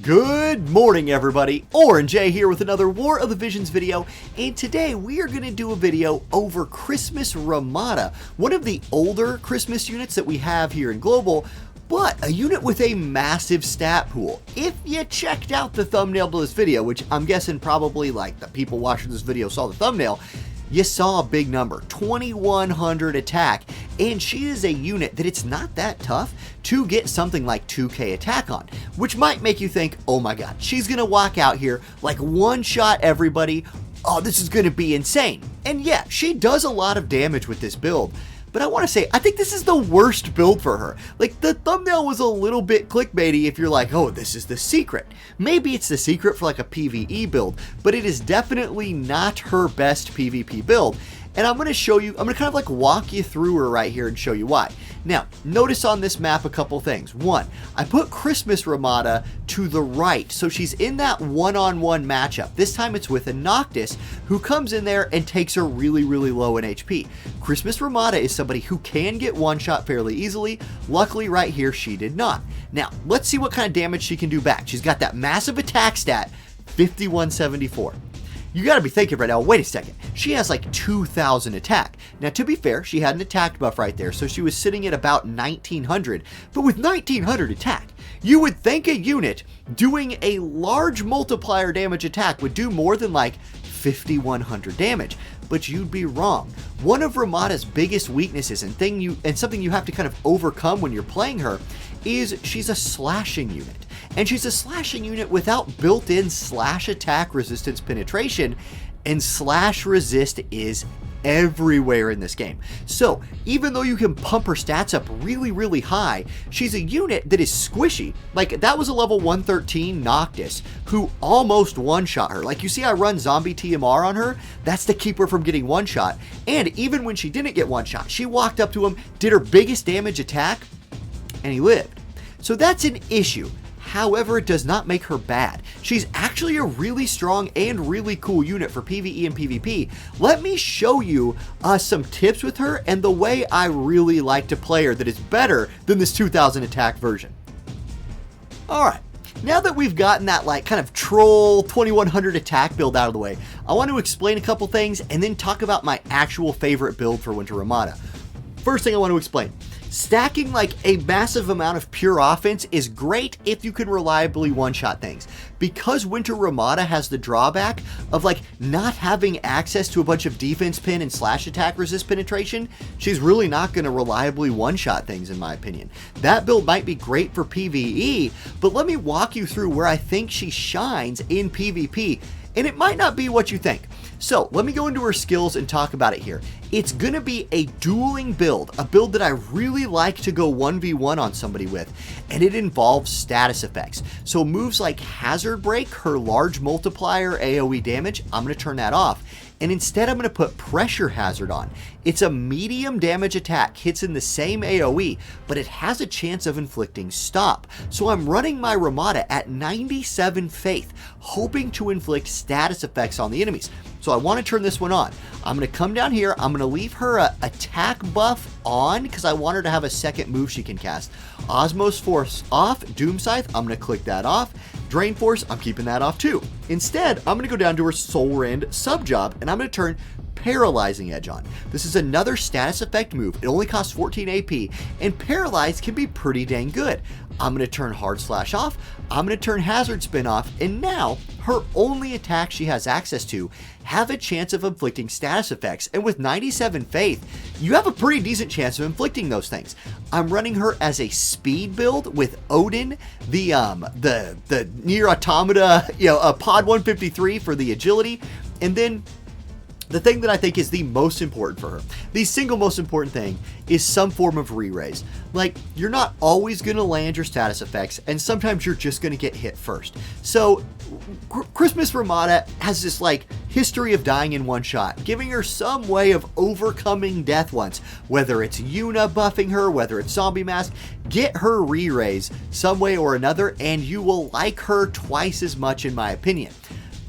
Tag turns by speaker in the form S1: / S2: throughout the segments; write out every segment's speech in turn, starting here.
S1: Good morning, everybody. Orange J here with another War of the Visions video, and today we are going to do a video over Christmas Ramada, one of the older Christmas units that we have here in Global, but a unit with a massive stat pool. If you checked out the thumbnail to this video, which I'm guessing probably like the people watching this video saw the thumbnail, you saw a big number, 2100 attack, and she is a unit that it's not that tough to get something like 2k attack on, which might make you think, oh my god, she's gonna walk out here like one-shot everybody, oh this is gonna be insane. And yeah, she does a lot of damage with this build, but I want to say, I think this is the worst build for her. Like, the thumbnail was a little bit clickbaity if you're like, oh, this is the secret. Maybe it's the secret for like a PvE build, but it is definitely not her best PvP build. And I'm going to show you, I'm going to kind of like walk you through her right here and show you why. Now, notice on this map a couple things. One, I put Christmas Ramada to the right, so she's in that one-on-one matchup. This time it's with a Noctis, who comes in there and takes her really, really low in HP. Christmas Ramada is somebody who can get one-shot fairly easily. Luckily, right here, she did not. Now, let's see what kind of damage she can do back. She's got that massive attack stat, 5174. You gotta be thinking right now, wait a second, she has like 2000 attack. Now to be fair, she had an attack buff right there, so she was sitting at about 1900, but with 1900 attack, you would think a unit doing a large multiplier damage attack would do more than like 5100 damage, but you'd be wrong. One of Ramada's biggest weaknesses and something you have to kind of overcome when you're playing her is she's a slashing unit. And she's a slashing unit without built-in slash attack resistance penetration, and slash resist is everywhere in this game. So even though you can pump her stats up really, really high, she's a unit that is squishy. Like, that was a level 113 Noctis who almost one-shot her. Like, you see I run zombie TMR on her, that's to keep her from getting one-shot. And even when she didn't get one-shot, she walked up to him, did her biggest damage attack, and he lived. So that's an issue. However, it does not make her bad. She's actually a really strong and really cool unit for PvE and PvP. Let me show you some tips with her and the way I really like to play her that is better than this 2000 attack version. Alright, now that we've gotten that like kind of troll 2100 attack build out of the way, I want to explain a couple things and then talk about my actual favorite build for Winter Ramada. First thing I want to explain. Stacking like a massive amount of pure offense is great if you can reliably one-shot things. Because Winter Ramada has the drawback of like not having access to a bunch of defense pin and slash attack resist penetration, she's really not going to reliably one-shot things in my opinion. That build might be great for PvE, but let me walk you through where I think she shines in PvP, and it might not be what you think. So let me go into her skills and talk about it here. It's gonna be a dueling build, a build that I really like to go 1v1 on somebody with, and it involves status effects. So moves like Hazard Break, her large multiplier AoE damage, I'm gonna turn that off. And instead I'm going to put Pressure Hazard on. It's a medium damage attack, hits in the same AoE, but it has a chance of inflicting stop. So I'm running my Ramada at 97 faith, hoping to inflict status effects on the enemies. So I want to turn this one on. I'm going to come down here, I'm going to leave her attack buff on because I want her to have a second move she can cast. Osmos Force off, Doom Scythe, I'm going to click that off. Drain Force, I'm keeping that off too. Instead, I'm going to go down to her Soul Rend sub-job, and I'm going to turn Paralyzing Edge on. This is another status effect move. It only costs 14 AP, and Paralyze can be pretty dang good. I'm going to turn Hard Slash off, I'm going to turn Hazard Spin off, and now her only attacks she has access to have a chance of inflicting status effects, and with 97 faith, you have a pretty decent chance of inflicting those things. I'm running her as a speed build with Odin, the Nier Automata, Pod 153 for the agility, and then the thing that I think is the most important for her, the single most important thing, is some form of re-raise. Like, you're not always going to land your status effects, and sometimes you're just going to get hit first. So Christmas Ramada has this like history of dying in one shot, giving her some way of overcoming death once, whether it's Yuna buffing her, whether it's Zombie Mask. Get her re-raise some way or another, and you will like her twice as much in my opinion.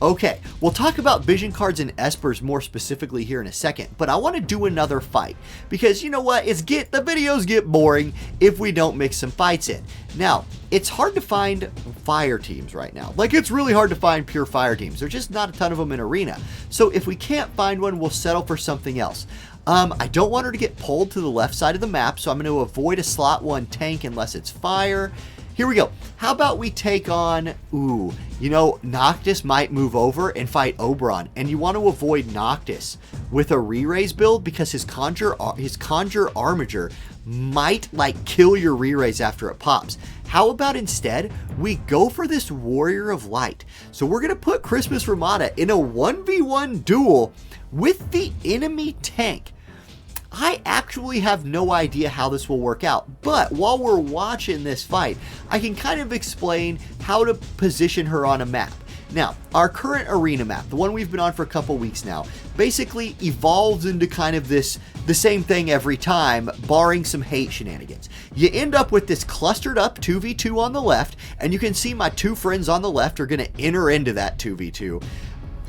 S1: Okay, we'll talk about vision cards and Espers more specifically here in a second, but I want to do another fight because you know what? The videos get boring if we don't mix some fights in. Now, it's hard to find fire teams right now. Like, it's really hard to find pure fire teams. There's just not a ton of them in Arena. So if we can't find one, we'll settle for something else. I don't want her to get pulled to the left side of the map, so I'm going to avoid a slot 1 tank unless it's fire. Here we go. How about we take on, Noctis might move over and fight Oberon, and you want to avoid Noctis with a re-raise build because his Conjure Armature might kill your re-raise after it pops. How about instead we go for this Warrior of Light? So we're going to put Christmas Ramada in a 1v1 duel with the enemy tank. I actually have no idea how this will work out, but while we're watching this fight, I can kind of explain how to position her on a map. Now, our current arena map, the one we've been on for a couple weeks now, basically evolves into kind of the same thing every time, barring some hate shenanigans. You end up with this clustered up 2v2 on the left, and you can see my two friends on the left are going to enter into that 2v2.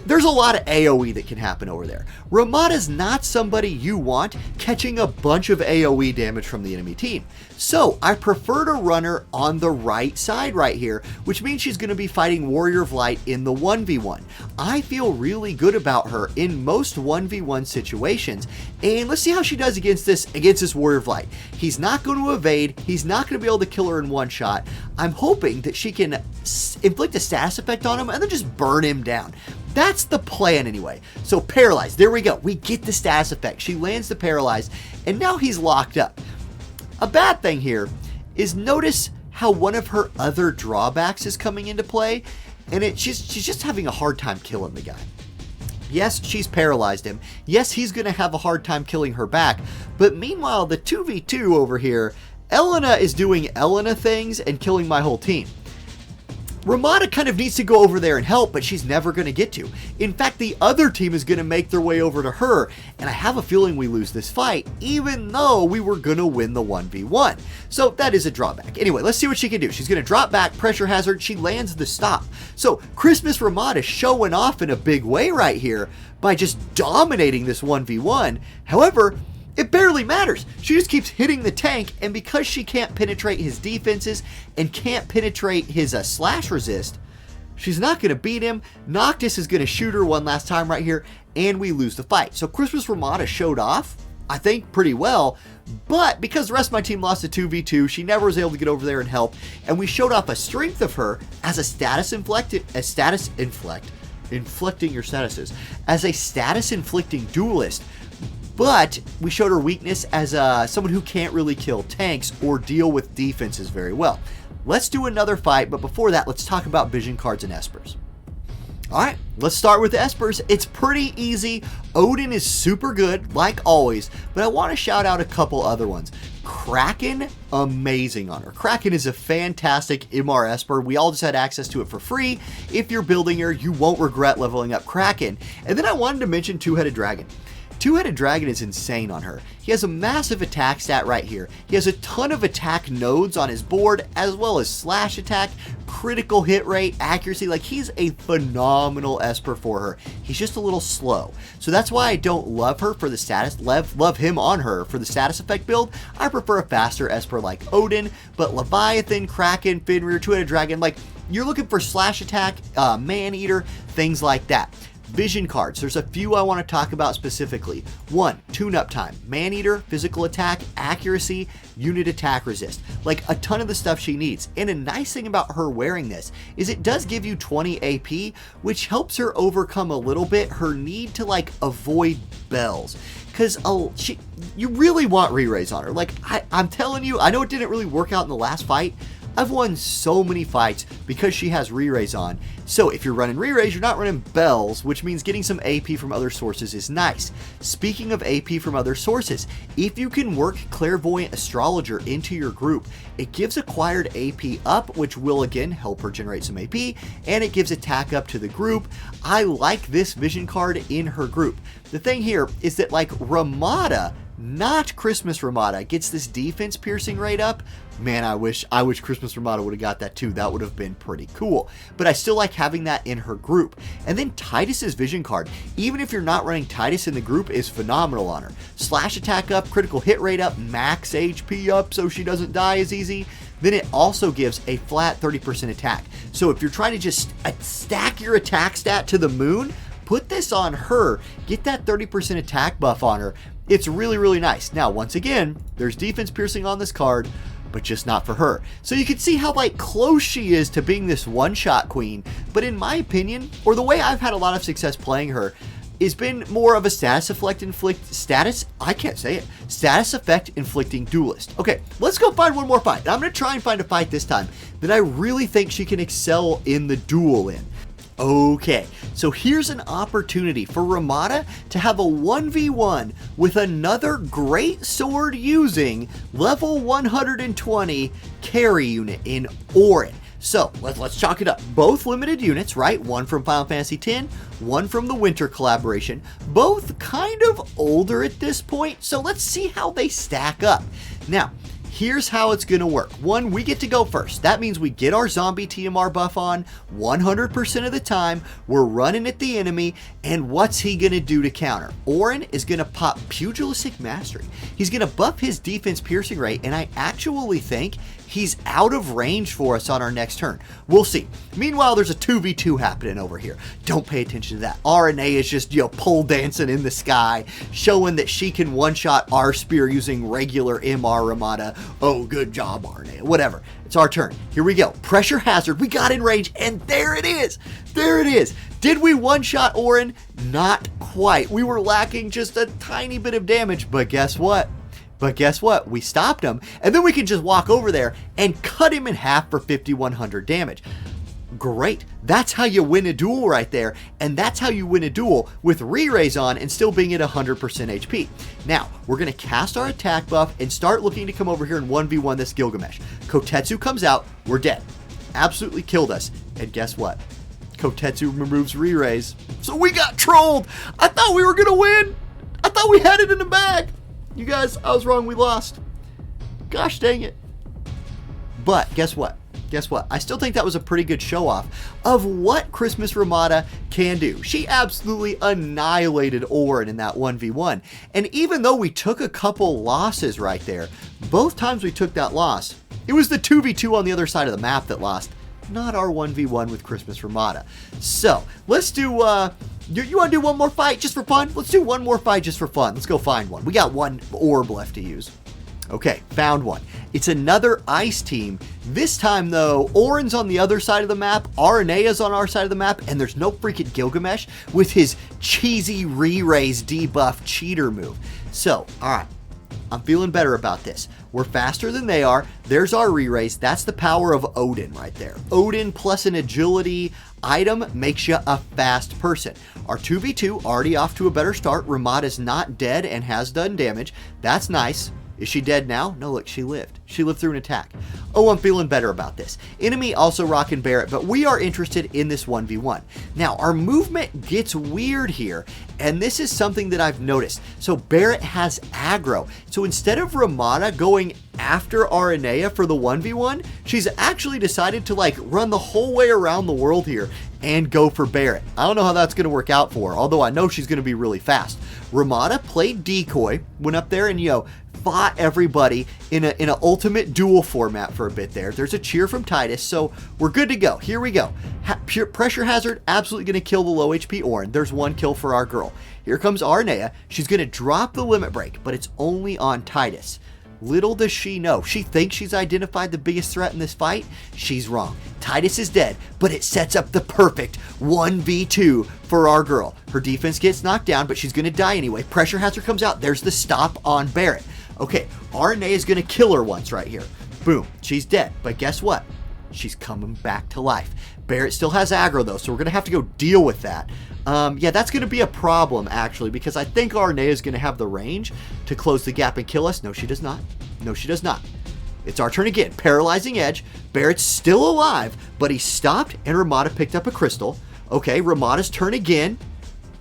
S1: There's a lot of AoE that can happen over there. Ramada's not somebody you want catching a bunch of AoE damage from the enemy team. So I prefer to run her on the right side right here, which means she's going to be fighting Warrior of Light in the 1v1. I feel really good about her in most 1v1 situations, and let's see how she does against this Warrior of Light. He's not going to evade. He's not going to be able to kill her in one shot. I'm hoping that she can inflict a status effect on him and then just burn him down. That's the plan anyway. So paralyzed, there we go. We get the status effect. She lands the paralyzed, and now he's locked up. A bad thing here is notice how one of her other drawbacks is coming into play, and she's just having a hard time killing the guy. Yes, she's paralyzed him. Yes, he's going to have a hard time killing her back, but meanwhile, the 2v2 over here, Elena is doing Elena things and killing my whole team. Ramada kind of needs to go over there and help, but she's never going to get to. In fact, the other team is going to make their way over to her, and I have a feeling we lose this fight, even though we were going to win the 1v1. So that is a drawback. Anyway, let's see what she can do. She's going to drop back, pressure hazard, she lands the stop. So Christmas Ramada showing off in a big way right here by just dominating this 1v1. However, it barely matters. She just keeps hitting the tank, and because she can't penetrate his defenses and can't penetrate his slash resist, she's not going to beat him. Noctis is going to shoot her one last time right here, and we lose the fight. So Christmas Ramada showed off, I think, pretty well, but because the rest of my team lost a 2v2, she never was able to get over there and help, and we showed off a strength of her as inflicting your statuses, as a status inflicting duelist. But we showed her weakness as someone who can't really kill tanks or deal with defenses very well. Let's do another fight, but before that, let's talk about vision cards and Espers. Alright, let's start with Espers. It's pretty easy. Odin is super good, like always, but I want to shout out a couple other ones. Kraken, amazing on her. Kraken is a fantastic MR Esper. We all just had access to it for free. If you're building her, you won't regret leveling up Kraken. And then I wanted to mention Two-Headed Dragon. Two-Headed Dragon is insane on her. He has a massive attack stat right here. He has a ton of attack nodes on his board, as well as slash attack, critical hit rate, accuracy. Like, he's a phenomenal Esper for her. He's just a little slow. So that's why I don't love her for the status, love him on her for the status effect build. I prefer a faster Esper like Odin, but Leviathan, Kraken, Fenrir, Two-Headed Dragon, like, you're looking for slash attack, man-eater, things like that. Vision cards, there's a few I want to talk about specifically. 1, tune-up time, man-eater, physical attack, accuracy, unit attack resist. Like, a ton of the stuff she needs. And a nice thing about her wearing this is it does give you 20 AP, which helps her overcome a little bit her need to, like, avoid bells. Because you really want re-raise on her. Like, I'm telling you, I know it didn't really work out in the last fight. I've won so many fights because she has re-raise on. So if you're running re-raise, you're not running bells, which means getting some AP from other sources is nice. Speaking of AP from other sources, if you can work Clairvoyant Astrologer into your group, it gives acquired AP up, which will again help her generate some AP, and it gives attack up to the group. I like this vision card in her group. The thing here is that, like, Ramada not Christmas Ramada, gets this defense piercing rate up. Man, I wish Christmas Ramada would have got that too. That would have been pretty cool. But I still like having that in her group. And then Titus's vision card, even if you're not running Titus in the group, is phenomenal on her. Slash attack up, critical hit rate up, max HP up so she doesn't die as easy. Then it also gives a flat 30% attack. So if you're trying to just stack your attack stat to the moon, put this on her, get that 30% attack buff on her. It's really, really nice. Now, once again, there's defense piercing on this card, but just not for her. So you can see how like close she is to being this one-shot queen. But in my opinion, or the way I've had a lot of success playing her, has been more of a status effect inflicting duelist. Okay, let's go find one more fight. And I'm going to try and find a fight this time that I really think she can excel in the duel in. Okay, so here's an opportunity for Ramada to have a 1v1 with another great sword using level 120 carry unit in Orin. So let's chalk it up. Both limited units, right? One from Final Fantasy X, one from the Winter collaboration. Both kind of older at this point, so let's see how they stack up. Now, here's how it's going to work. One, we get to go first. That means we get our zombie TMR buff on 100% of the time. We're running at the enemy, and what's he going to do to counter? Orin is going to pop Pugilistic Mastery. He's going to buff his defense piercing rate, and I actually think he's out of range for us on our next turn. We'll see. Meanwhile, there's a 2v2 happening over here. Don't pay attention to that. RNA is just, pole dancing in the sky, showing that she can one-shot our spear using regular MR Ramada. Oh, good job, RNA. Whatever. It's our turn. Here we go. Pressure hazard. We got in range, and there it is. There it is. Did we one-shot Orin? Not quite. We were lacking just a tiny bit of damage, but guess what? We stopped him, and then we can just walk over there and cut him in half for 5,100 damage. Great. That's how you win a duel right there, and that's how you win a duel with re-raise on and still being at 100% HP. Now, we're going to cast our attack buff and start looking to come over here and 1v1 this Gilgamesh. Kotetsu comes out, we're dead. Absolutely killed us, and guess what? Kotetsu removes re-raise, so we got trolled. I thought we were going to win. I thought we had it in the bag. You guys, I was wrong, we lost. Gosh dang it. But guess what? I still think that was a pretty good show off of what Christmas Ramada can do. She absolutely annihilated Orin in that 1v1. And even though we took a couple losses right there, both times we took that loss, it was the 2v2 on the other side of the map that lost, not our 1v1 with Christmas Ramada. So, let's do, you want to do one more fight just for fun? Let's do one more fight just for fun. Let's go find one. We got one orb left to use. Okay, found one. It's another ice team. This time, though, Orin's on the other side of the map, Arenea's on our side of the map, and there's no freaking Gilgamesh with his cheesy re-raise debuff cheater move. So, alright, I'm feeling better about this. We're faster than they are. There's our re-raise. That's the power of Odin right there. Odin plus an agility item makes you a fast person. Our 2v2 already off to a better start. Ramada's not dead and has done damage. That's nice. Is she dead now? No, look, she lived. She lived through an attack. Oh, I'm feeling better about this. Enemy also rocking Barret, but we are interested in this 1v1. Now, our movement gets weird here, and this is something that I've noticed. So Barret has aggro. So instead of Ramada going after Aranea for the 1v1, she's actually decided to run the whole way around the world here and go for Barret. I don't know how that's going to work out for her, although I know she's going to be really fast. Ramada played decoy, went up there and, fought everybody in an ultimate duel format for a bit there. There's a cheer from Titus, so we're good to go. Here we go. Pure pressure hazard, absolutely going to kill the low HP Orin. There's one kill for our girl. Here comes Aranea. She's going to drop the limit break, but it's only on Titus. Little does she know. She thinks she's identified the biggest threat in this fight. She's wrong. Titus is dead, but it sets up the perfect 1v2 for our girl. Her defense gets knocked down, but she's going to die anyway. Pressure hazard comes out. There's the stop on Barret. Okay, RNA is going to kill her once right here. Boom, she's dead. But guess what? She's coming back to life. Barret still has aggro though, so we're going to have to go deal with that. Yeah, that's going to be a problem actually, because I think RNA is going to have the range to close the gap and kill us. No, she does not. No, she does not. It's our turn again. Paralyzing Edge. Barret's still alive, but he stopped and Ramada picked up a crystal. Okay, Ramada's turn again.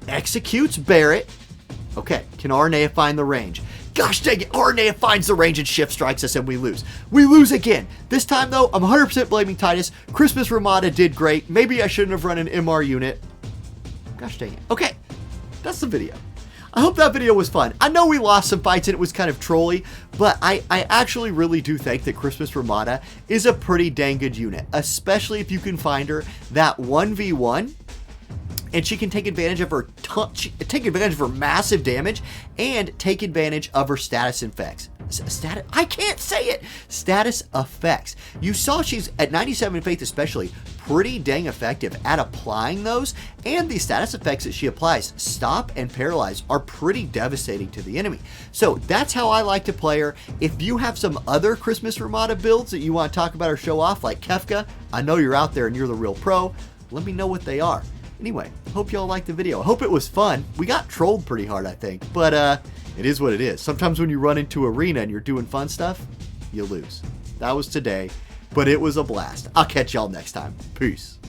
S1: Executes Barret. Okay, can RNA find the range? Gosh dang it, Arnea finds the range and shift strikes us and we lose. We lose again. This time though, I'm 100% blaming Titus. Christmas Ramada did great. Maybe I shouldn't have run an MR unit. Gosh dang it. Okay, that's the video. I hope that video was fun. I know we lost some fights and it was kind of trolly, but I actually really do think that Christmas Ramada is a pretty dang good unit, especially if you can find her that 1v1 and she can take advantage of her massive damage and take advantage of her status effects. I can't say it. Status effects. You saw she's at 97 faith especially pretty dang effective at applying those, and the status effects that she applies, stop and paralyze, are pretty devastating to the enemy. So that's how I like to play her. If you have some other Christmas Ramada builds that you want to talk about or show off, like Kefka, I know you're out there and you're the real pro. Let me know what they are. Anyway, hope y'all liked the video. I hope it was fun. We got trolled pretty hard, I think, but it is what it is. Sometimes when you run into arena and you're doing fun stuff, you lose. That was today, but it was a blast. I'll catch y'all next time. Peace.